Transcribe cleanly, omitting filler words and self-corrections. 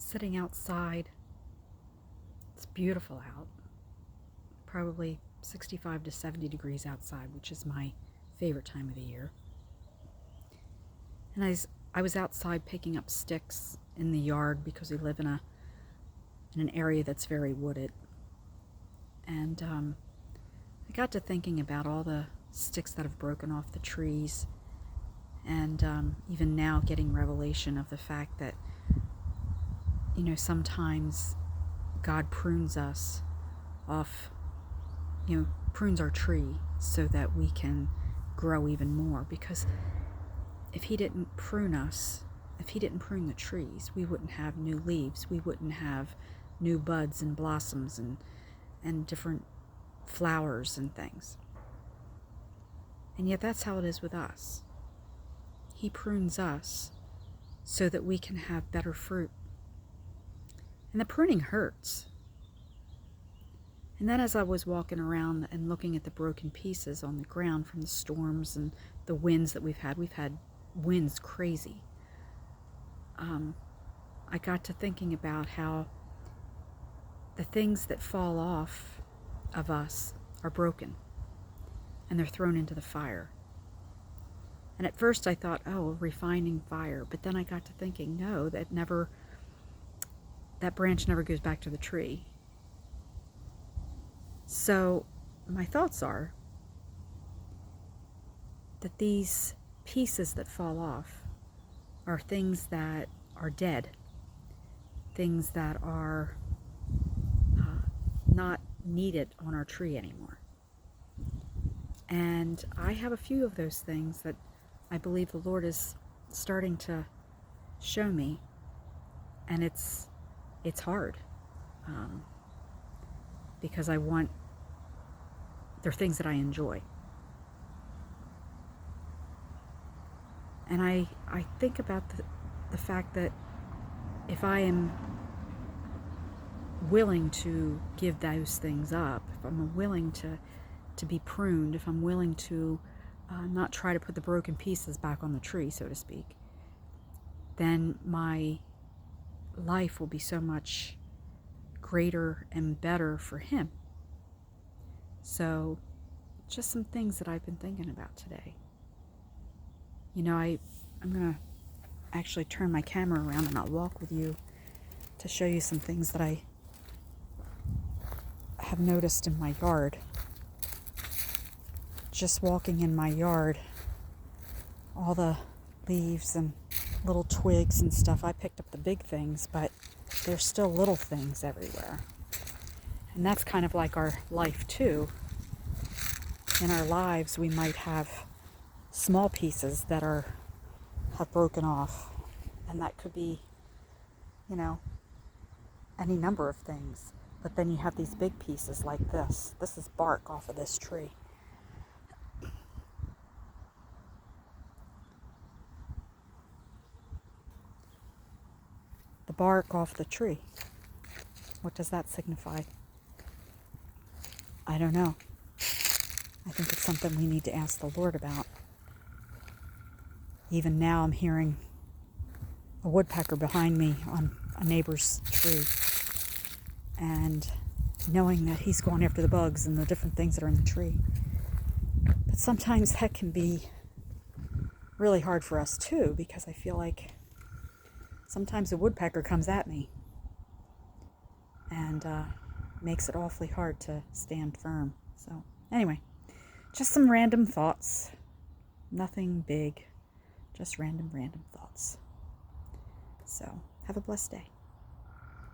sitting outside. It's beautiful out. Probably 65 to 70 degrees outside, which is my favorite time of the year. And I was outside picking up sticks in the yard because we live in an area that's very wooded. And I got to thinking about all the sticks that have broken off the trees, and even now getting revelation of the fact that, sometimes God prunes us off, prunes our tree so that we can grow even more. Because if He didn't prune us, if He didn't prune the trees, we wouldn't have new leaves. We wouldn't have new buds and blossoms and different flowers and things. And yet that's how it is with us. He prunes us so that we can have better fruit. And the pruning hurts. And then as I was walking around and looking at the broken pieces on the ground from the storms and the winds that we've had winds crazy. I got to thinking about how the things that fall off of us are broken and they're thrown into the fire. And at first I thought, oh, a refining fire. But then I got to thinking, no, that branch never goes back to the tree. So my thoughts are that these pieces that fall off are things that are dead, things that are not needed on our tree anymore. And I have a few of those things that I believe the Lord is starting to show me, and it's hard because they're things that I enjoy. And I think about the fact that if I am willing to give those things up, if I'm willing to be pruned, if I'm willing to not try to put the broken pieces back on the tree, so to speak, then my life will be so much greater and better for Him. So just some things that I've been thinking about today. I'm going to actually turn my camera around and I'll walk with you to show you some things that I have noticed in my yard. Just walking in my yard, all the leaves and little twigs and stuff, I picked up the big things, but there's still little things everywhere. And that's kind of like our life too. In our lives, we might have small pieces that have broken off, and that could be, any number of things. But then you have these big pieces like this. This is bark off of this tree. The bark off the tree. What does that signify? I don't know. I think it's something we need to ask the Lord about. Even now I'm hearing a woodpecker behind me on a neighbor's tree. And knowing that he's going after the bugs and the different things that are in the tree. But sometimes that can be really hard for us too, because I feel like sometimes a woodpecker comes at me and makes it awfully hard to stand firm. So anyway, just some random thoughts. Nothing big, just random thoughts. So have a blessed day.